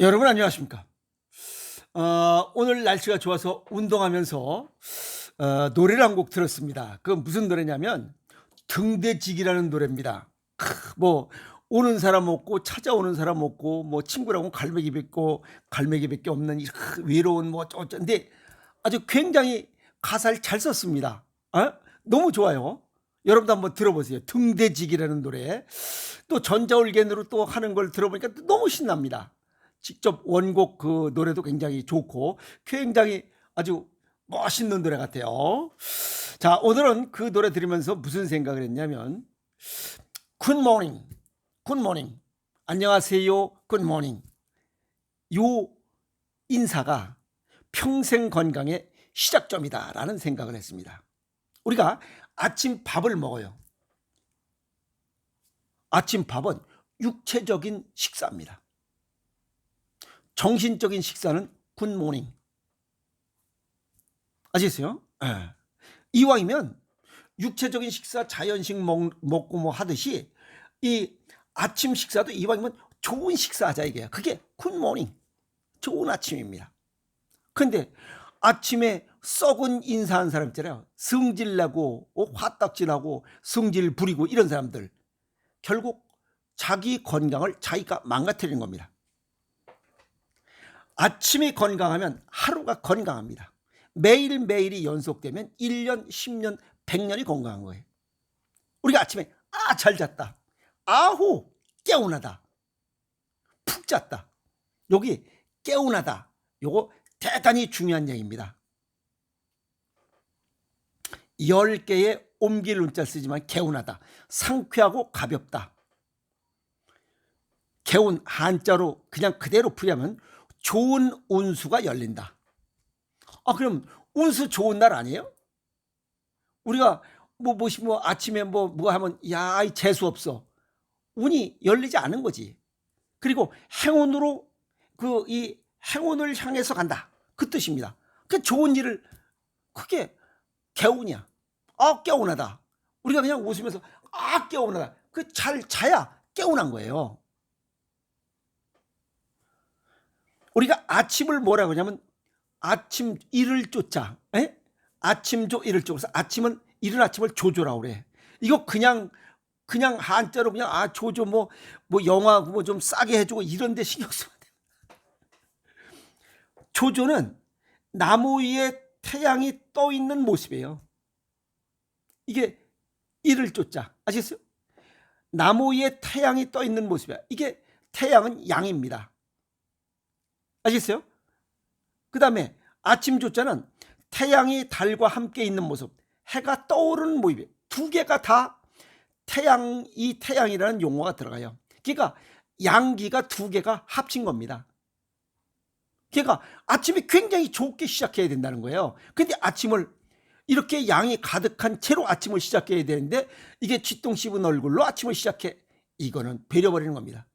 여러분 안녕하십니까? 오늘 날씨가 좋아서 운동하면서 노래를 한 곡 들었습니다. 그 무슨 노래냐면 등대지기라는 노래입니다. 뭐 오는 사람 없고 찾아오는 사람 없고 뭐 친구라고 갈매기 뵙고 갈매기밖에 없는 이 외로운 뭐 어쩐데 아주 굉장히 가사를 잘 썼습니다. 너무 좋아요. 여러분도 한번 들어보세요. 등대지기라는 노래. 또 전자올겐으로 또 하는 걸 들어보니까 또 너무 신납니다. 직접 원곡 그 노래도 굉장히 좋고 굉장히 아주 멋있는 노래 같아요. 자, 오늘은 그 노래 들으면서 무슨 생각을 했냐면 굿모닝, 굿모닝, 안녕하세요, 굿모닝. 요 인사가 평생 건강의 시작점이다라는 생각을 했습니다. 우리가 아침 밥을 먹어요. 아침 밥은 육체적인 식사입니다. 정신적인 식사는 굿모닝. 아시겠어요? 예. 이왕이면 육체적인 식사 자연식 먹고 뭐 하듯이 이 아침 식사도 이왕이면 좋은 식사하자 이게요. 그게 굿모닝. 좋은 아침입니다. 근데 아침에 썩은 인사한 사람 있잖아요. 성질내고 화딱지나고 성질 부리고 이런 사람들 결국 자기 건강을 자기가 망가뜨리는 겁니다. 아침이 건강하면 하루가 건강합니다. 매일매일이 연속되면 1년, 10년, 100년이 건강한 거예요. 우리가 아침에 잘 잤다. 아후 개운하다. 푹 잤다. 여기 개운하다. 요거 대단히 중요한 얘기입니다. 10개의 옮길 운자 쓰지만 개운하다. 상쾌하고 가볍다. 개운 한자로 그냥 그대로 풀이하면 좋은 운수가 열린다. 그럼 운수 좋은 날 아니에요? 우리가 뭐 아침에 뭐 하면 야, 이 재수 없어. 운이 열리지 않은 거지. 그리고 행운으로 이 행운을 향해서 간다. 그 뜻입니다. 그 좋은 일을 그게 개운이야. 개운하다. 우리가 그냥 웃으면서 개운하다. 그 잘 자야 개운한 거예요. 우리가 아침을 뭐라고 하냐면 아침 일을 쫓자. 아침조 일을 쫓아서 아침은 이른 아침을 조조라고 그래. 이거 그냥 한자로 그냥 조조 뭐 영화 뭐 좀 싸게 해주고 이런 데 신경 쓰면 돼. 조조는 나무 위에 태양이 떠 있는 모습이에요. 이게 일을 쫓자. 아시겠어요? 나무 위에 태양이 떠 있는 모습이야. 이게 태양은 양입니다. 아시겠어요? 그 다음에 아침 조자는 태양이 달과 함께 있는 모습, 해가 떠오르는 모습이에요. 두 개가 다 이 태양이라는 용어가 들어가요. 그러니까 양기가 두 개가 합친 겁니다. 그러니까 아침이 굉장히 좋게 시작해야 된다는 거예요. 근데 아침을 이렇게 양이 가득한 채로 아침을 시작해야 되는데 이게 쥐똥 씹은 얼굴로 아침을 시작해. 이거는 베려버리는 겁니다.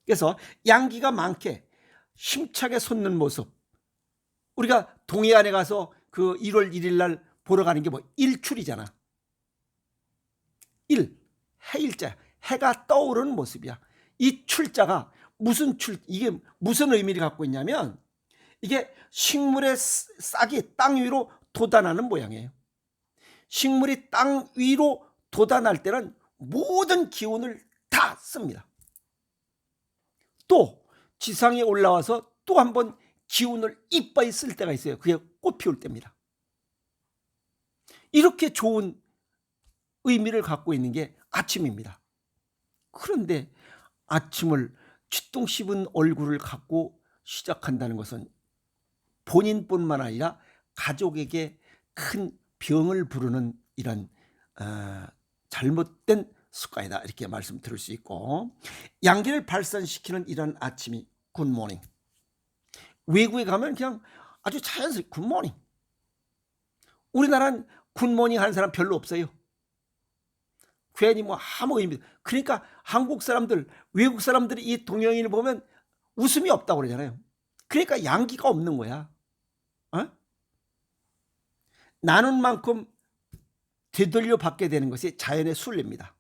그래서 양기가 많게 힘차게 솟는 모습. 우리가 동해안에 가서 그 1월 1일 날 보러 가는 게 뭐 일출이잖아. 해일자, 해가 떠오르는 모습이야. 이 출자가 이게 무슨 의미를 갖고 있냐면 이게 식물의 싹이 땅 위로 돋아나는 모양이에요. 식물이 땅 위로 돋아날 때는 모든 기운을 다 씁니다. 또 지상에 올라와서 또 한 번 기운을 이빠이 쓸 때가 있어요. 그게 꽃 피울 때입니다. 이렇게 좋은 의미를 갖고 있는 게 아침입니다. 그런데 아침을 쥐똥 씹은 얼굴을 갖고 시작한다는 것은 본인뿐만 아니라 가족에게 큰 병을 부르는 이런 잘못된 습관이다, 이렇게 말씀 드릴 수 있고, 양기를 발산시키는 이런 아침이 굿모닝. 외국에 가면 그냥 아주 자연스럽게 굿모닝. 우리나라는 굿모닝 하는 사람 별로 없어요. 괜히 뭐 아무 의미. 그러니까 한국 사람들, 외국 사람들이 이 동양인을 보면 웃음이 없다고 그러잖아요. 그러니까 양기가 없는 거야. 나눈 만큼 되돌려 받게 되는 것이 자연의 순리입니다.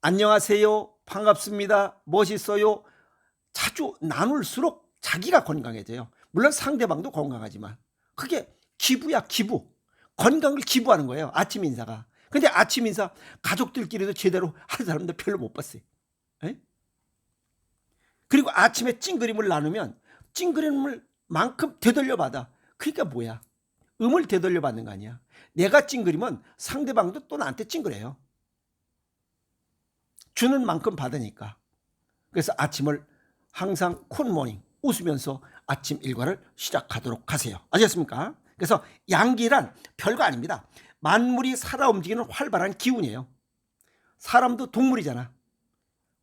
안녕하세요, 반갑습니다, 멋있어요, 아주 나눌수록 자기가 건강해져요. 물론 상대방도 건강하지만 그게 기부야, 기부. 건강을 기부하는 거예요, 아침 인사가. 근데 아침 인사 가족들끼리도 제대로 하는 사람들 별로 못 봤어요. 에? 그리고 아침에 찡그림을 나누면 찡그림을 만큼 되돌려 받아. 그러니까 뭐야? 음을 되돌려 받는 거 아니야. 내가 찡그리면 상대방도 또 나한테 찡그려요. 주는 만큼 받으니까. 그래서 아침을 항상 굿모닝 웃으면서 아침 일과를 시작하도록 하세요. 아셨습니까? 그래서 양기란 별거 아닙니다. 만물이 살아 움직이는 활발한 기운이에요. 사람도 동물이잖아.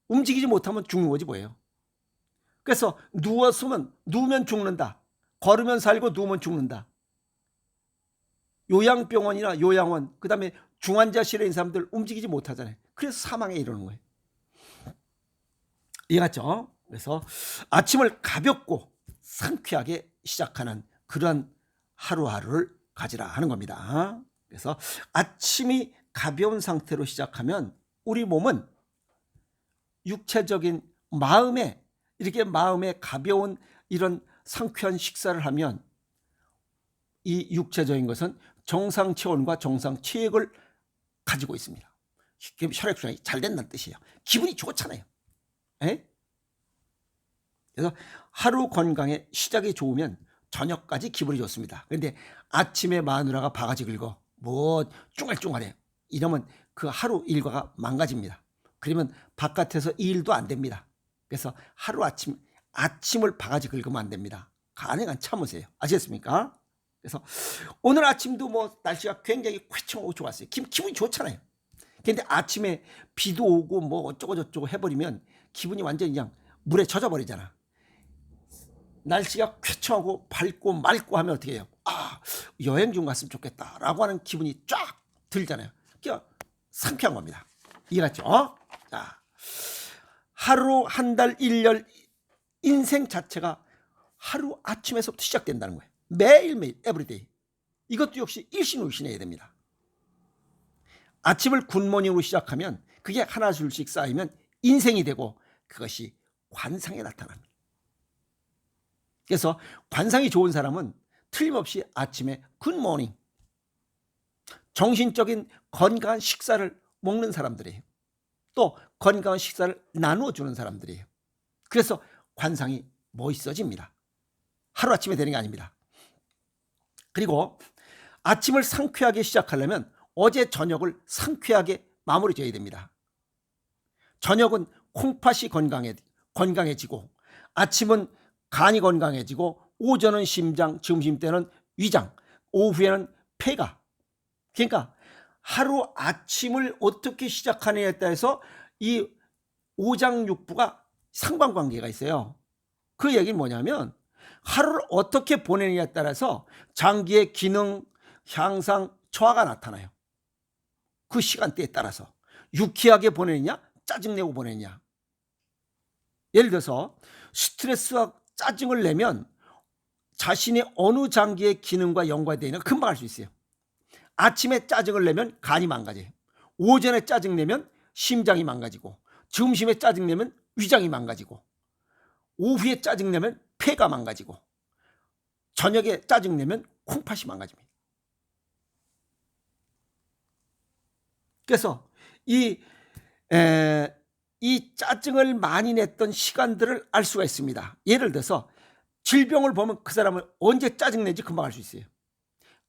움직이지 못하면 죽는 거지 뭐예요. 그래서 누우면 죽는다. 걸으면 살고 누우면 죽는다. 요양병원이나 요양원, 그 다음에 중환자실에 있는 사람들 움직이지 못하잖아요. 그래서 사망에 이르는 거예요. 이해갔죠? 그래서 아침을 가볍고 상쾌하게 시작하는 그런 하루하루를 가지라 하는 겁니다. 그래서 아침이 가벼운 상태로 시작하면 우리 몸은 육체적인 마음에 가벼운 이런 상쾌한 식사를 하면 이 육체적인 것은 정상 체온과 정상 체액을 가지고 있습니다. 혈액순환이 잘 된다는 뜻이에요. 기분이 좋잖아요. 에? 그래서 하루 건강에 시작이 좋으면 저녁까지 기분이 좋습니다. 그런데 아침에 마누라가 바가지 긁어 뭐 쭝알쭝알해 이러면 그 하루 일과가 망가집니다. 그러면 바깥에서 이 일도 안 됩니다. 그래서 하루 아침을 바가지 긁으면 안 됩니다. 가능한 참으세요. 아시겠습니까? 그래서 오늘 아침도 뭐 날씨가 굉장히 쾌청하고 좋았어요. 기분이 좋잖아요. 근데 아침에 비도 오고 뭐 어쩌고 저쩌고 해버리면 기분이 완전히 그냥 물에 젖어버리잖아. 날씨가 쾌청하고 밝고 맑고 하면 어떻게 해요? 여행 좀 갔으면 좋겠다라고 하는 기분이 쫙 들잖아요. 그러니까 상쾌한 겁니다. 이해갔죠? 자, 하루, 한 달, 1년 인생 자체가 하루 아침에서부터 시작된다는 거예요. 매일매일 에브리데이. 이것도 역시 일신울신해야 됩니다. 아침을 굿모닝으로 시작하면 그게 하나 둘씩 쌓이면 인생이 되고 그것이 관상에 나타납니다. 그래서 관상이 좋은 사람은 틀림없이 아침에 굿모닝, 정신적인 건강한 식사를 먹는 사람들이에요. 또 건강한 식사를 나누어주는 사람들이에요. 그래서 관상이 멋있어집니다. 하루아침에 되는 게 아닙니다. 그리고 아침을 상쾌하게 시작하려면 어제 저녁을 상쾌하게 마무리 지어야 됩니다. 저녁은 콩팥이 건강해지고 아침은 간이 건강해지고 오전은 심장, 점심때는 위장, 오후에는 폐가. 그러니까 하루 아침을 어떻게 시작하느냐에 따라서 이 오장육부가 상관관계가 있어요. 그 얘기는 뭐냐면 하루를 어떻게 보내느냐에 따라서 장기의 기능, 향상, 저하가 나타나요. 그 시간대에 따라서 유쾌하게 보내느냐 짜증내고 보내느냐. 예를 들어서 스트레스와 짜증을 내면 자신의 어느 장기의 기능과 연관되어 있는 거 금방 알 수 있어요. 아침에 짜증을 내면 간이 망가져요. 오전에 짜증 내면 심장이 망가지고 점심에 짜증 내면 위장이 망가지고 오후에 짜증 내면 폐가 망가지고 저녁에 짜증 내면 콩팥이 망가집니다. 그래서 이 짜증을 많이 냈던 시간들을 알 수가 있습니다. 예를 들어서 질병을 보면 그 사람은 언제 짜증내는지 금방 알 수 있어요.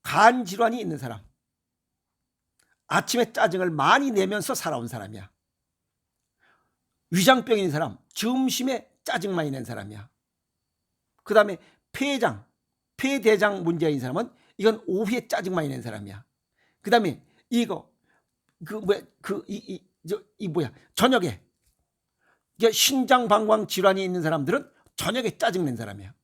간 질환이 있는 사람, 아침에 짜증을 많이 내면서 살아온 사람이야. 위장병이 있는 사람, 점심에 짜증 많이 낸 사람이야. 그 다음에 폐대장 문제인 사람은 이건 오후에 짜증 많이 낸 사람이야. 그 다음에 저녁에 신장방광 질환이 있는 사람들은 저녁에 짜증 낸 사람이야.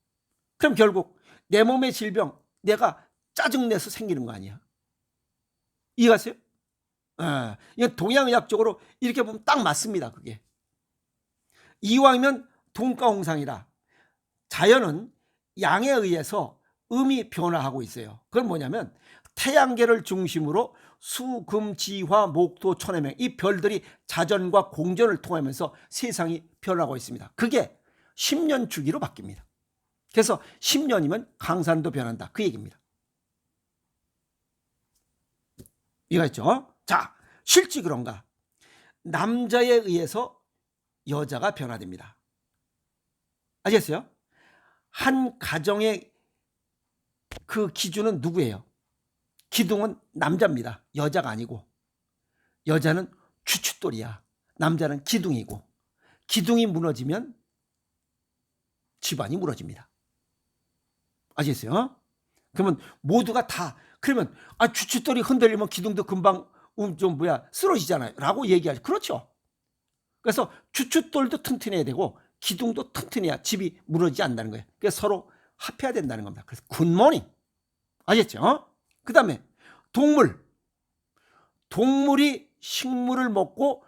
그럼 결국 내 몸의 질병 내가 짜증내서 생기는 거 아니야. 이해가세요? 이건 동양의학적으로 이렇게 보면 딱 맞습니다. 그게 이왕이면 동가홍상이라 자연은 양에 의해서 음이 변화하고 있어요. 그건 뭐냐면 태양계를 중심으로 수, 금, 지, 화, 목, 토, 천해명 이 별들이 자전과 공전을 통하면서 세상이 변하고 있습니다. 그게 10년 주기로 바뀝니다. 그래서 10년이면 강산도 변한다. 그 얘기입니다. 이해했죠? 자, 실제 그런가? 남자에 의해서 여자가 변화됩니다. 아시겠어요? 한 가정의 그 기준은 누구예요? 기둥은 남자입니다. 여자가 아니고. 여자는 주춧돌이야. 남자는 기둥이고. 기둥이 무너지면 집안이 무너집니다. 아시겠어요? 그러면 모두가 다 그러면 주춧돌이 흔들리면 기둥도 금방 쓰러지잖아요 라고 얘기하죠. 그렇죠. 그래서 주춧돌도 튼튼해야 되고 기둥도 튼튼해야 집이 무너지지 않는다는 거예요. 그래서 서로 합해야 된다는 겁니다. 그래서 굿모닝. 아셨죠? 그 다음에 동물이 식물을 먹고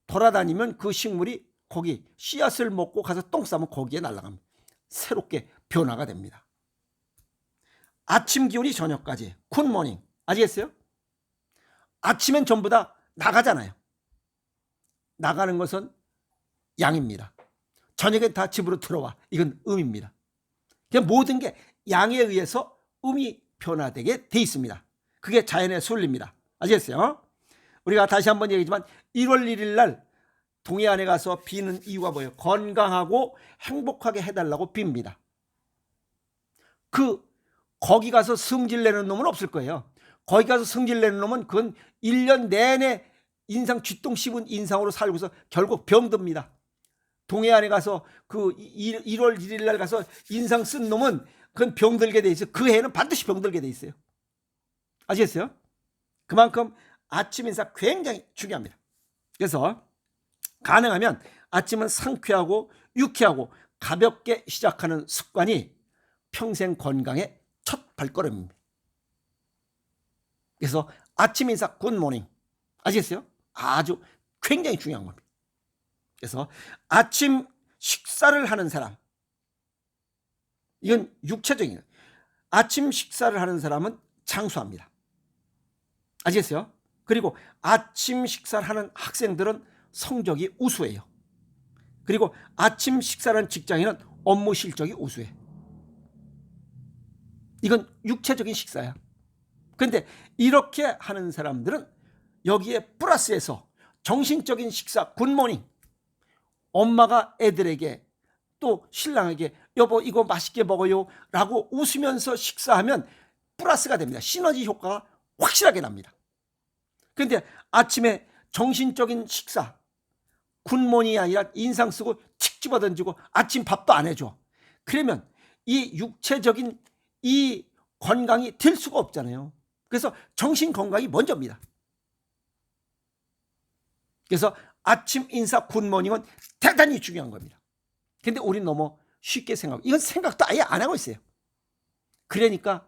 돌아다니면 그 식물이 거기 씨앗을 먹고 가서 똥 싸면 거기에 날아갑니다. 새롭게 변화가 됩니다. 아침 기온이 저녁까지 굿모닝. 아시겠어요? 아침엔 전부 다 나가잖아요. 나가는 것은 양입니다. 저녁엔 다 집으로 들어와. 이건 음입니다. 그냥 모든 게 양에 의해서 음이 변화되게 돼 있습니다. 그게 자연의 순리입니다. 아시겠어요? 우리가 다시 한번 얘기하지만 1월 1일 날 동해안에 가서 비는 이유가 뭐예요? 건강하고 행복하게 해달라고 빕니다. 거기 가서 성질내는 놈은 없을 거예요. 거기 가서 성질내는 놈은 그건 1년 내내 인상 쥐똥 씹은 인상으로 살고서 결국 병듭니다. 동해안에 가서 1월 1일 날 가서 인상 쓴 놈은 그건 병들게 돼 있어요. 그 해는 반드시 병들게 돼 있어요. 아시겠어요? 그만큼 아침 인사 굉장히 중요합니다. 그래서 가능하면 아침은 상쾌하고 유쾌하고 가볍게 시작하는 습관이 평생 건강의 첫 발걸음입니다. 그래서 아침 인사 굿모닝. 아시겠어요? 아주 굉장히 중요한 겁니다. 그래서 아침 식사를 하는 사람, 이건 육체적인 거예요. 아침 식사를 하는 사람은 장수합니다. 아시겠어요? 그리고 아침 식사를 하는 학생들은 성적이 우수해요. 그리고 아침 식사를 하는 직장인은 업무 실적이 우수해. 이건 육체적인 식사야. 그런데 이렇게 하는 사람들은 여기에 플러스해서 정신적인 식사 굿모닝. 엄마가 애들에게 또 신랑에게 여보 이거 맛있게 먹어요 라고 웃으면서 식사하면 플러스가 됩니다. 시너지 효과가 확실하게 납니다. 그런데 아침에 정신적인 식사 굿모닝이 아니라 인상 쓰고 칙 집어던지고 아침 밥도 안 해줘. 그러면 이 육체적인 이 건강이 될 수가 없잖아요. 그래서 정신 건강이 먼저입니다. 그래서 아침 인사 굿모닝은 대단히 중요한 겁니다. 근데 우리는 너무 쉽게 이건 생각도 아예 안 하고 있어요. 그러니까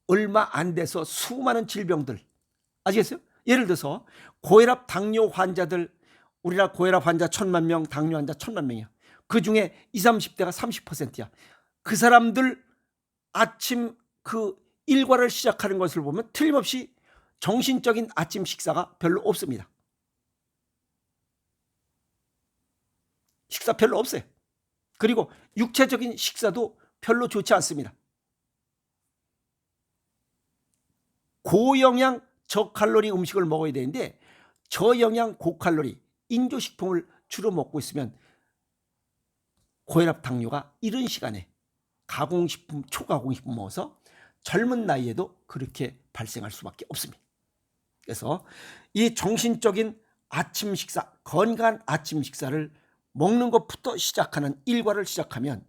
얼마 안 돼서 수많은 질병들, 아시겠어요? 예를 들어서 고혈압 당뇨 환자들, 우리나라 고혈압 환자 1000만 명, 당뇨 환자 1000만 명이야. 그 중에 20, 30대가 30%야. 그 사람들 아침 일과를 시작하는 것을 보면 틀림없이 정신적인 아침 식사가 별로 없습니다. 식사 별로 없어요. 그리고 육체적인 식사도 별로 좋지 않습니다. 고영양 저칼로리 음식을 먹어야 되는데 저영양 고칼로리 인조식품을 주로 먹고 있으면 고혈압 당뇨가 이른 시간에 가공식품 초가공식품 먹어서 젊은 나이에도 그렇게 발생할 수밖에 없습니다. 그래서 이 정신적인 아침 식사, 건강한 아침 식사를 먹는 것부터 시작하는 일과를 시작하면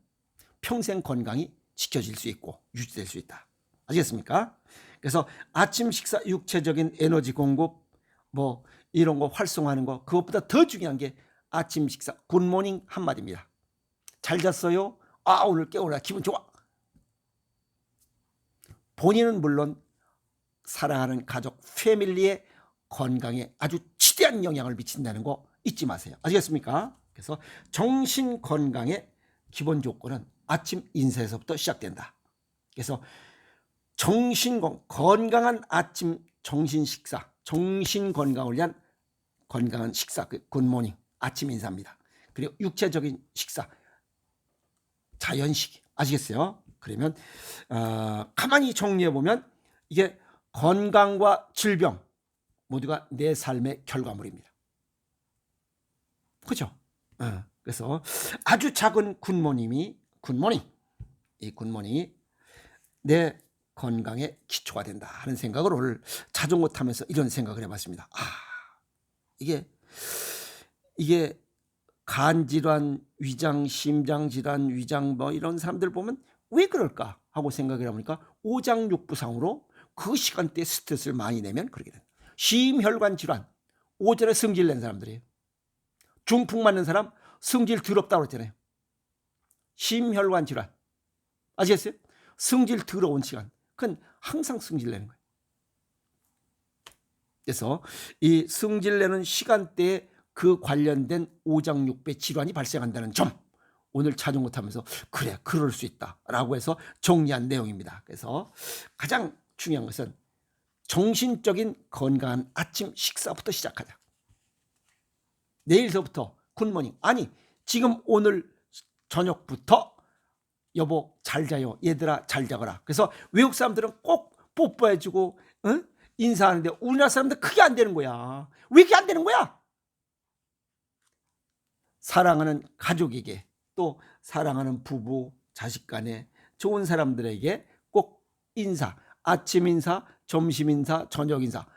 평생 건강이 지켜질 수 있고 유지될 수 있다. 아시겠습니까? 그래서 아침 식사 육체적인 에너지 공급 이런 거 활성화하는 거 그것보다 더 중요한 게 아침 식사 굿모닝 한마디입니다. 잘 잤어요? 오늘 깨우라 기분 좋아. 본인은 물론 사랑하는 가족 패밀리의 건강에 아주 지대한 영향을 미친다는 거 잊지 마세요. 아시겠습니까? 그래서 정신 건강의 기본 조건은 아침 인사에서부터 시작된다. 그래서 건강한 아침 정신 식사, 정신 건강을 위한 건강한 식사 굿모닝 아침 인사입니다. 그리고 육체적인 식사, 자연식. 아시겠어요? 그러면 가만히 정리해 보면 이게 건강과 질병 모두가 내 삶의 결과물입니다. 그죠? 그래서 아주 작은 굿모닝이 이 굿모닝이 내 건강의 기초가 된다 하는 생각을 오늘 자전거 타면서 이런 생각을 해봤습니다. 이게 간질환, 위장, 심장질환, 위장 뭐 이런 사람들 보면 왜 그럴까 하고 생각을 해보니까 오장육부상으로 그 시간대에 스트레스를 많이 내면 그렇게 된다. 심혈관 질환, 오전에 승질 낸 사람들이에요. 중풍 맞는 사람 승질 더럽다고 그랬잖아요. 심혈관 질환. 아시겠어요? 승질 더러운 시간. 그건 항상 승질 내는 거예요. 그래서 이 승질 내는 시간대에 그 관련된 오장육부 질환이 발생한다는 점, 오늘 자전거 타면서 그래 그럴 수 있다라고 해서 정리한 내용입니다. 그래서 가장 중요한 것은 정신적인 건강한 아침 식사부터 시작하자. 내일서부터 굿모닝, 아니 지금 오늘 저녁부터 여보 잘 자요, 얘들아 잘 자거라. 그래서 외국 사람들은 꼭 뽀뽀해주고 인사하는데 우리나라 사람들 크게 안 되는 거야. 왜 이렇게 안 되는 거야? 사랑하는 가족에게, 또 사랑하는 부부, 자식 간에 좋은 사람들에게 꼭 인사, 아침 인사, 점심 인사, 저녁 인사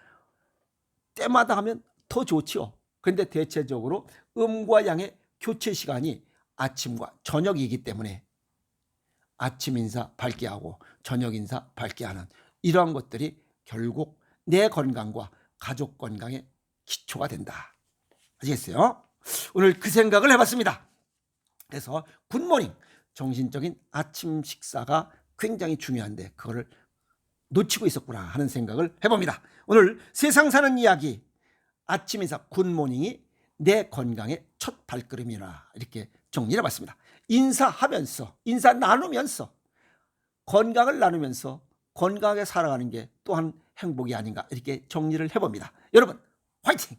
때마다 하면 더 좋지요. 그런데 대체적으로 음과 양의 교체 시간이 아침과 저녁이기 때문에 아침 인사 밝게 하고 저녁 인사 밝게 하는 이러한 것들이 결국 내 건강과 가족 건강의 기초가 된다. 아시겠어요? 오늘 그 생각을 해봤습니다. 그래서 굿모닝, 정신적인 아침 식사가 굉장히 중요한데 그거를 놓치고 있었구나 하는 생각을 해봅니다. 오늘 세상 사는 이야기, 아침 인사 굿모닝이 내 건강의 첫 발걸음이라 이렇게 정리를 해봤습니다. 인사하면서, 인사 나누면서, 건강을 나누면서 건강하게 살아가는 게 또한 행복이 아닌가 이렇게 정리를 해봅니다. 여러분 화이팅!